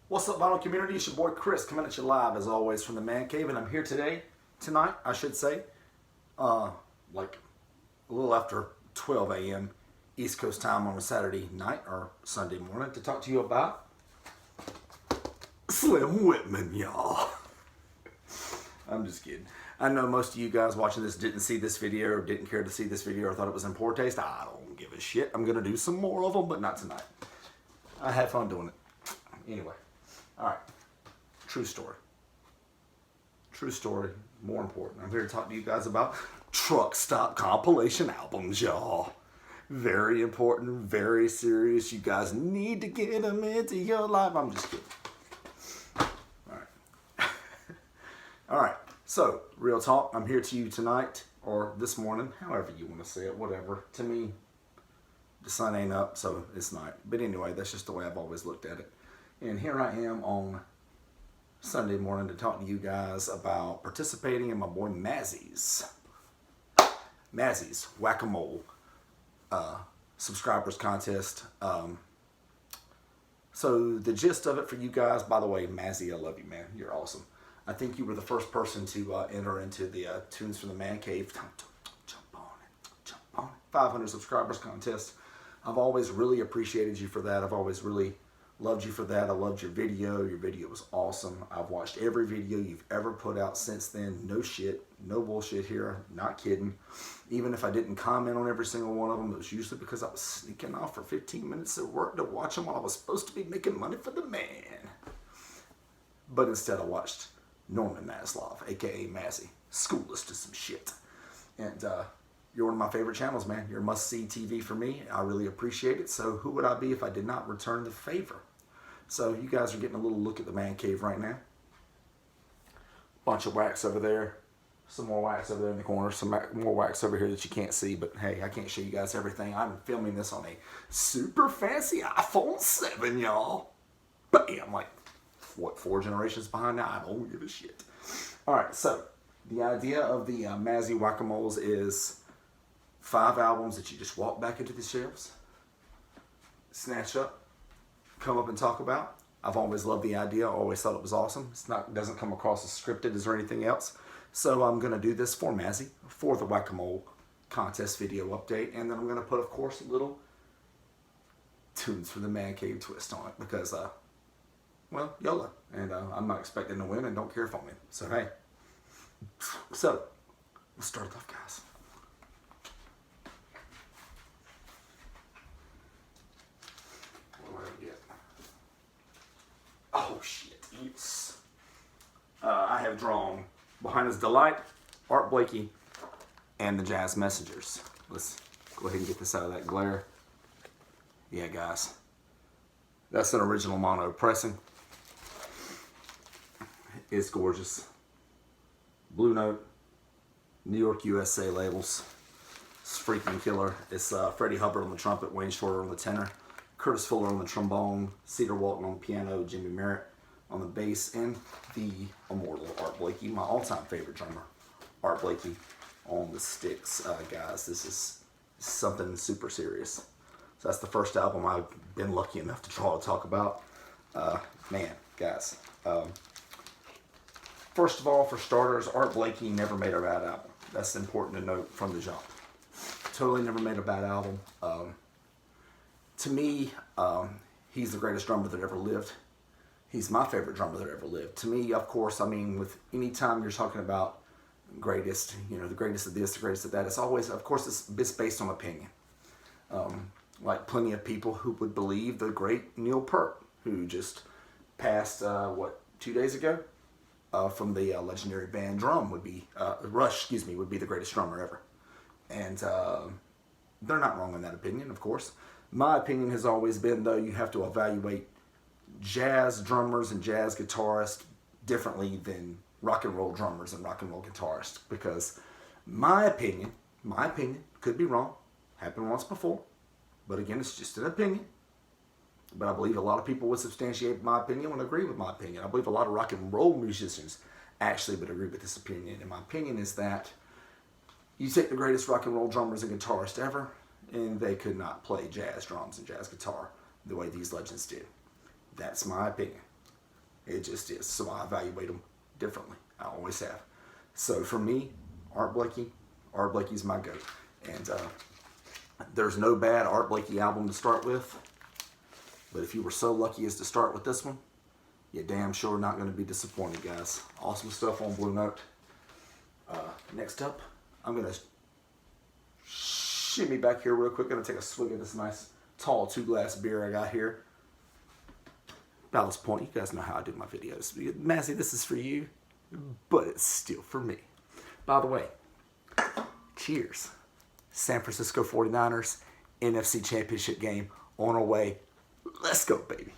What's up, vinyl community? It's your boy Chris coming at you live as always from the man cave, and I'm here tonight, I should say, like a little after 12 a.m. East Coast time on a Saturday night or Sunday morning to talk to you about Slim Whitman, y'all. I'm just kidding. I know most of you guys watching this didn't see this video or didn't care to see this video or thought it was in poor taste. I don't give a shit. I'm going to do some more of them, but not tonight. I had fun doing it. Anyway. Alright, true story. True story, more important. I'm here to talk to you guys about truck stop compilation albums, y'all. Very important, very serious. You guys need to get them into your life. I'm just kidding. Alright. Alright, so, real talk. I'm here to you tonight, or this morning, however you want to say it, whatever. To me, the sun ain't up, so it's night. But anyway, that's just the way I've always looked at it. And here I am on Sunday morning to talk to you guys about participating in my boy Mazzy's Whack-A-Mole subscribers contest. So the gist of it for you guys, by the way, Mazzy, I love you, man. You're awesome. I think you were the first person to enter into the Tunes from the Man Cave. Jump on it. Jump on it. 500 subscribers contest. I've always really appreciated you for that. I've always really loved you for that. I loved your video. Your video was awesome. I've watched every video you've ever put out since then. No shit. No bullshit here. Not kidding. Even if I didn't comment on every single one of them, it was usually because I was sneaking off for 15 minutes at work to watch them while I was supposed to be making money for the man. But instead I watched Norman Maslov, aka Mazzy, school us to some shit. And you're one of my favorite channels, man. You're must-see TV for me. I really appreciate it. So who would I be if I did not return the favor? So you guys are getting a little look at the man cave right now. Bunch of wax over there. Some more wax over there in the corner. Some more wax over here that you can't see. But hey, I can't show you guys everything. I'm filming this on a super fancy iPhone 7, y'all. Bam! Like, what, 4 generations behind now? I don't give a shit. Alright, so the idea of the Mazzy Whack-A-Moles is 5 albums that you just walk back into the shelves, snatch up, come up and talk about. I've always loved the idea. I always thought it was awesome. It doesn't come across as scripted as or anything else. So I'm going to do this for Mazzy, for the Whack-A-Mole contest video update. And then I'm going to put, of course, a little Tunes from the Man Cave twist on it. Because, well, YOLO. And I'm not expecting to win and don't care if I win. So, hey. So, let's start it off, guys. Oh shit, yes. I have drawn Behind His Delight, Art Blakey, and the Jazz Messengers. Let's go ahead and get this out of that glare. Yeah, guys. That's an original mono pressing. It's gorgeous. Blue Note, New York, USA labels. It's freaking killer. It's Freddie Hubbard on the trumpet, Wayne Shorter on the tenor, Curtis Fuller on the trombone, Cedar Walton on the piano, Jimmy Merritt on the bass, and the immortal Art Blakey, my all-time favorite drummer, Art Blakey, on the sticks. Guys, this is something super serious. So that's the first album I've been lucky enough to draw to talk about. Man, guys. First of all, for starters, Art Blakey never made a bad album. That's important to note from the jump. Totally never made a bad album. To me, he's the greatest drummer that ever lived. He's my favorite drummer that ever lived. To me, of course, I mean, with any time you're talking about greatest, you know, the greatest of this, the greatest of that, it's always, of course, it's based on opinion. Like plenty of people who would believe the great Neil Peart, who just passed, 2 days ago, from the legendary band Rush, would be the greatest drummer ever. And they're not wrong in that opinion, of course. My opinion has always been, though, you have to evaluate jazz drummers and jazz guitarists differently than rock and roll drummers and rock and roll guitarists. Because my opinion, could be wrong, happened once before, But again, it's just an opinion. But I believe a lot of people would substantiate my opinion and agree with my opinion. I believe a lot of rock and roll musicians actually would agree with this opinion. And my opinion is that you take the greatest rock and roll drummers and guitarists ever, and they could not play jazz drums and jazz guitar the way these legends did. That's my opinion. It just is. So I evaluate them differently. I always have. So for me, Art Blakey's my goat. And there's no bad Art Blakey album to start with. But if you were so lucky as to start with this one, you're damn sure not going to be disappointed, guys. Awesome stuff on Blue Note. Next up, I'm going to shimmy back here real quick. Going to take a swig of this nice tall 2-glass beer I got here. Ballast Point, you guys know how I do my videos. Mazzy, this is for you, but it's still for me. By the way, cheers. San Francisco 49ers, NFC Championship game on our way. Let's go, baby.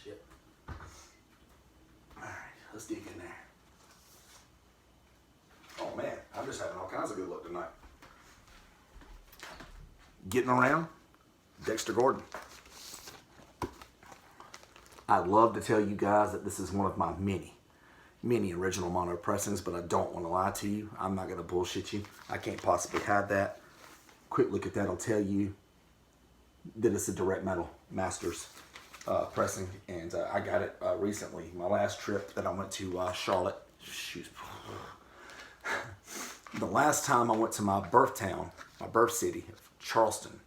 Shit. All right, let's dig in there. Oh man, I'm just having all kinds of good luck tonight. Getting around, Dexter Gordon. I'd love to tell you guys that this is one of my many original mono pressings, but I don't want to lie to you. I'm not going to bullshit you. I can't possibly hide that. Quick look at that will tell you that it's a Direct Metal Masters pressing, and I got it recently. My last trip that I went to Charlotte. Shoot. The last time I went to my birth town, my birth city, Charleston,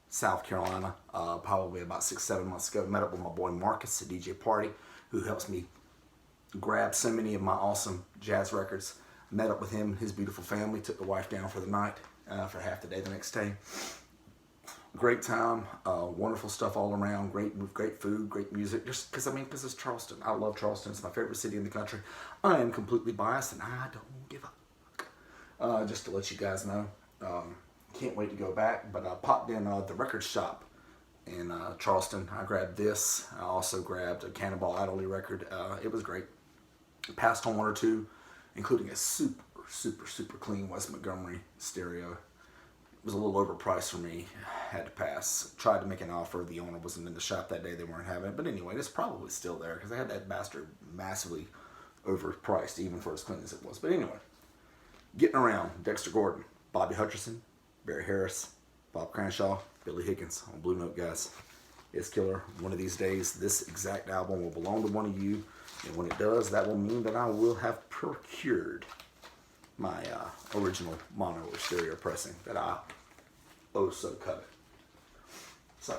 South Carolina, probably about 6-7 months ago. Met up with my boy Marcus at DJ Party, who helps me grab so many of my awesome jazz records. Met up with him and his beautiful family. Took the wife down for the night, for half the day the next day. Great time, wonderful stuff all around. Great food, great music. Just because it's Charleston. I love Charleston. It's my favorite city in the country. I am completely biased, and I don't give a just to let you guys know. Can't wait to go back, but I popped in the record shop in Charleston. I grabbed this. I also grabbed a Cannonball Adderley record. It was great. Passed on one or two, including a super clean Wes Montgomery stereo. It was a little overpriced for me. Had to pass. Tried to make an offer. The owner wasn't in the shop that day. They weren't having it. But anyway, it's probably still there because I had that bastard massively overpriced, even for as clean as it was. But anyway, getting around, Dexter Gordon, Bobby Hutcherson, Barry Harris, Bob Cranshaw, Billy Higgins on Blue Note, guys. It's killer. One of these days, this exact album will belong to one of you. And when it does, that will mean that I will have procured my original mono or stereo pressing that I oh so covet. So,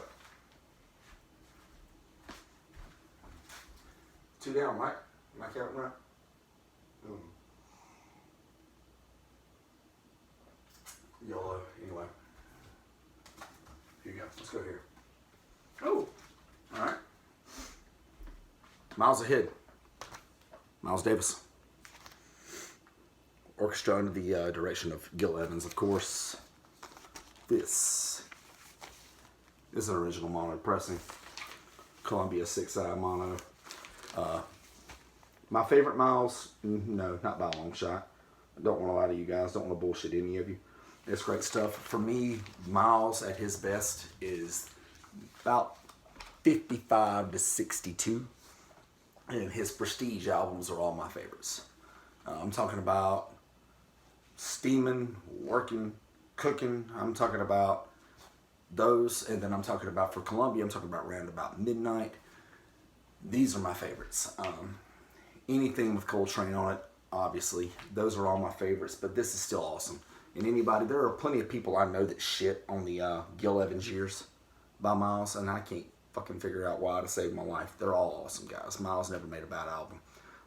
2 down, Mike. Am I counting right? YOLO, anyway. Here you go. Let's go here. Oh, all right. Miles Ahead. Miles Davis. Orchestra under the direction of Gil Evans, of course. This is an original mono pressing. Columbia 6i mono. My favorite Miles, no, not by a long shot. I don't want to lie to you guys. Don't want to bullshit any of you. It's great stuff. For me, Miles at his best is about 55 to 62. And his prestige albums are all my favorites. I'm talking about Steaming, Working, Cooking. I'm talking about those. And then I'm talking about, for Columbia, I'm talking about Roundabout Midnight. These are my favorites. Anything with Coltrane on it, obviously. Those are all my favorites. But this is still awesome. And anybody, there are plenty of people I know that shit on the Gil Evans years by Miles. And I can't fucking figure out why to save my life. They're all awesome, guys. Miles never made a bad album.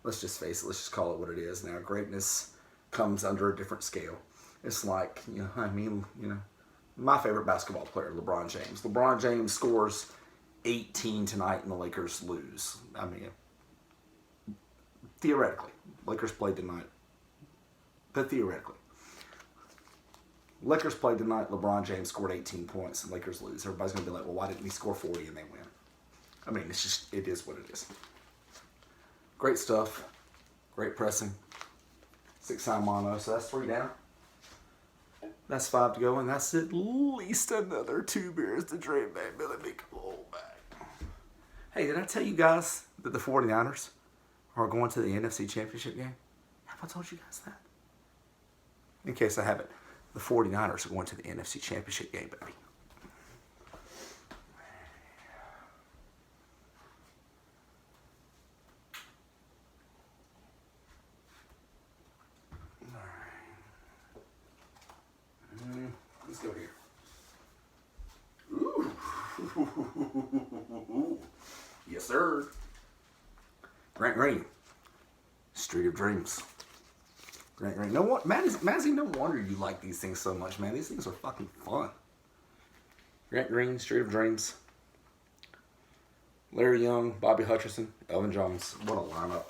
Let's just face it. Let's just call it what it is. Now, greatness comes under a different scale. It's like, my favorite basketball player, LeBron James. LeBron James scores 18 tonight and the Lakers lose. I mean, theoretically. Lakers played tonight. But theoretically. Lakers played tonight, LeBron James scored 18 points, and Lakers lose. Everybody's going to be like, well, why didn't he score 40 and they win? I mean, it is what it is. Great stuff. Great pressing. 6-time mono, so that's 3 down. That's 5 to go, and that's at least another 2 beers to drink, man. Let me go back. Hey, did I tell you guys that the 49ers are going to the NFC Championship game? Have I told you guys that? In case I haven't, the 49ers are going to the NFC Championship game, baby. Let's go here. Ooh. Yes, sir. Grant Green. Street of Dreams. Grant Green. No what, Mazzy, no wonder you like these things so much, man. These things are fucking fun. Grant Green, Street of Dreams. Larry Young, Bobby Hutcherson, Elvin Jones. What a lineup.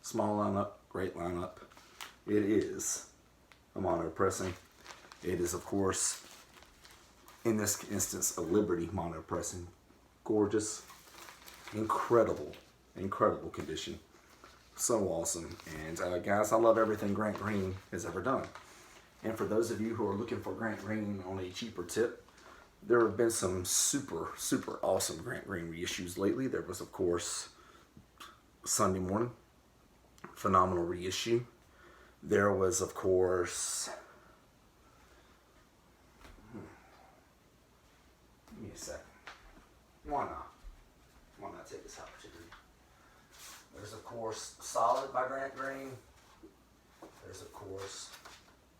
Small lineup, great lineup. It is a mono pressing. It is, of course, in this instance, a Liberty mono pressing. Gorgeous, incredible condition. So awesome. And guys, I love everything Grant Green has ever done. And for those of you who are looking for Grant Green on a cheaper tip, there have been some super awesome Grant Green reissues lately. There was, of course, Sunday Morning, phenomenal reissue. There was, of course, give me a second. Why not? Why not take this opportunity? There's, of course, Solid by Grant Green. There's, of course,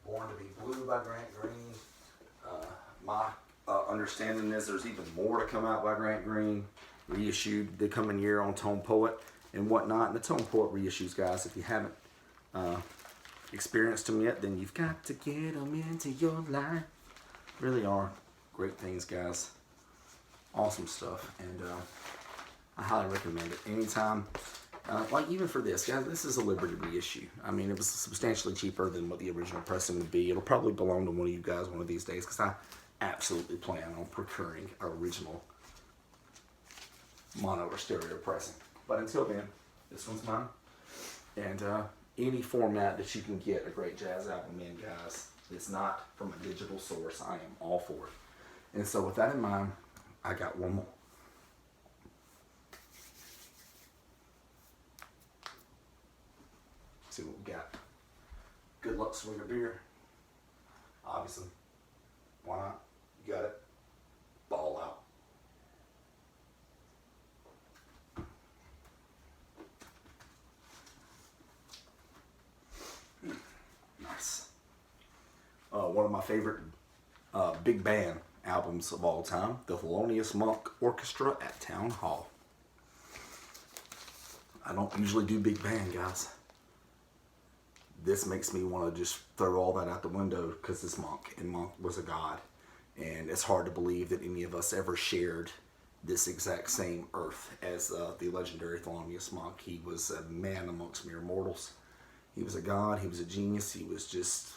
Born to Be Blue by Grant Green. My understanding is there's even more to come out by Grant Green, reissued the coming year on Tone Poet and whatnot. And the Tone Poet reissues, guys, if you haven't experienced them yet, then you've got to get them into your life. Really are great things, guys. Awesome stuff, and I highly recommend it anytime. Like even for this, guys, this is a Liberty reissue. I mean, it was substantially cheaper than what the original pressing would be. It'll probably belong to one of you guys one of these days, because I absolutely plan on procuring our original mono or stereo pressing. But until then, this one's mine. And any format that you can get a great jazz album in, guys, it's not from a digital source. I am all for it. And so with that in mind, I got one more. See what we got. Good luck, swing a beer. Obviously. Why not? You got it. Ball out. Nice. One of my favorite big band albums of all time, the Thelonious Monk Orchestra at Town Hall. I don't usually do big band, guys. This makes me want to just throw all that out the window because it's Monk, and Monk was a god. And it's hard to believe that any of us ever shared this exact same earth as the legendary Thelonious Monk. He was a man amongst mere mortals. He was a god, he was a genius, he was just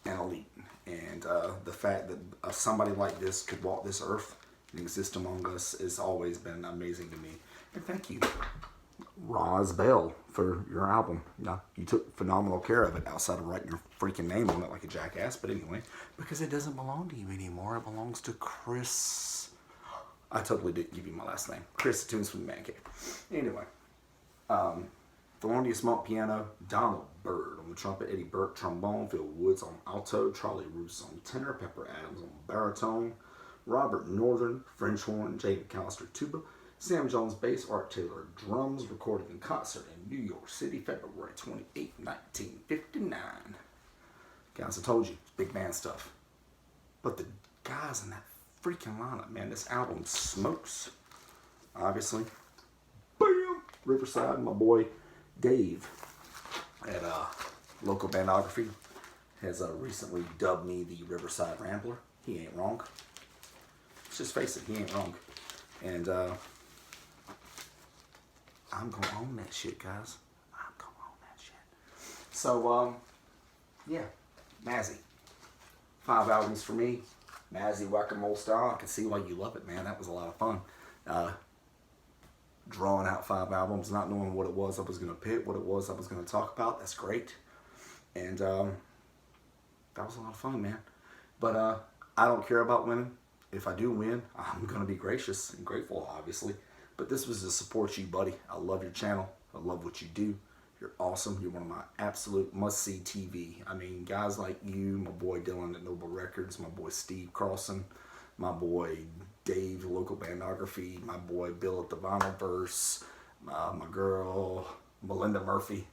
an elite. And the fact that somebody like this could walk this earth and exist among us has always been amazing to me. And thank you, Roz Bell, for your album. You took phenomenal care of it outside of writing your freaking name on it like a jackass. But anyway, because it doesn't belong to you anymore, it belongs to Chris. I totally didn't give you my last name. Chris, Tunes from the Man Cave. Anyway, Thelonious Monk piano, Donald Byrd on the trumpet, Eddie Burke trombone, Phil Woods on alto, Charlie Roos on tenor, Pepper Adams on baritone, Robert Northern French horn, Jay McAllister tuba, Sam Jones bass, Art Taylor drums, recorded in concert in New York City, February 28, 1959. Guys, I told you, it's big band stuff. But the guys in that freaking lineup, man, this album smokes. Obviously. Bam! Riverside, my boy Dave at Local Bandography has recently dubbed me the Riverside Rambler. He ain't wrong. Let's just face it, he ain't wrong. And I'm gonna own that shit, guys. I'm gonna own that shit. So, yeah, Mazzy. 5 albums for me. Mazzy Whack-A-Mole style. I can see why you love it, man. That was a lot of fun. drawing out 5 albums, not knowing what it was I was going to pick, what it was I was going to talk about. That's great. And that was a lot of fun, man. But I don't care about winning. If I do win, I'm going to be gracious and grateful, obviously. But this was to support you, buddy. I love your channel. I love what you do. You're awesome. You're one of my absolute must-see TV. I mean, guys like you, my boy Dylan at Noble Records, my boy Steve Carlson, my boy Dave, Local Bandography, my boy Bill at the Vinylverse, my girl Melinda Murphy,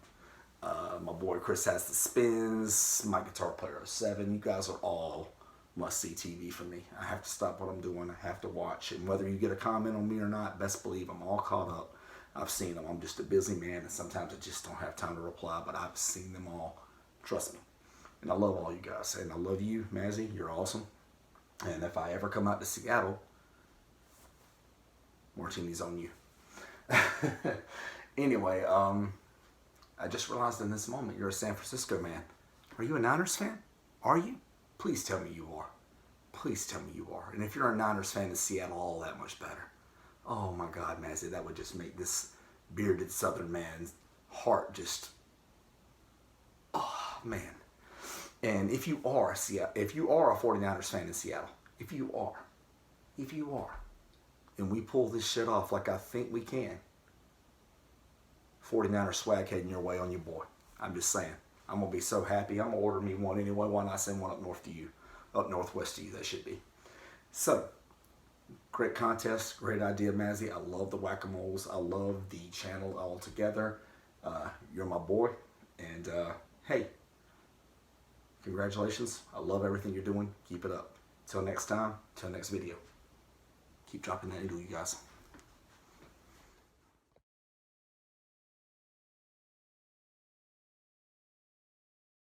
my boy Chris Has the Spins, my Guitar Player 07. You guys are all must-see TV for me. I have to stop what I'm doing. I have to watch. And whether you get a comment on me or not, best believe I'm all caught up. I've seen them. I'm just a busy man, and sometimes I just don't have time to reply, but I've seen them all. Trust me. And I love all you guys. And I love you, Mazzy. You're awesome. And if I ever come out to Seattle, Martini's on you. Anyway, I just realized in this moment you're a San Francisco man. Are you a Niners fan? Are you? Please tell me you are. Please tell me you are. And if you're a Niners fan in Seattle, all that much better. Oh my God, Mazzy, that would just make this bearded Southern man's heart just, oh man. And if you are a 49ers fan in Seattle, if you are, and we pull this shit off like I think we can, 49er swag heading your way on your boy. I'm just saying. I'm going to be so happy. I'm going to order me one anyway. Why not send one up north to you? Up northwest to you, that should be. So, great contest. Great idea, Mazzy. I love the whack-a-moles. I love the channel altogether. You're my boy. And, hey, congratulations. I love everything you're doing. Keep it up. Till next time. Till next video. Keep dropping that needle, you guys.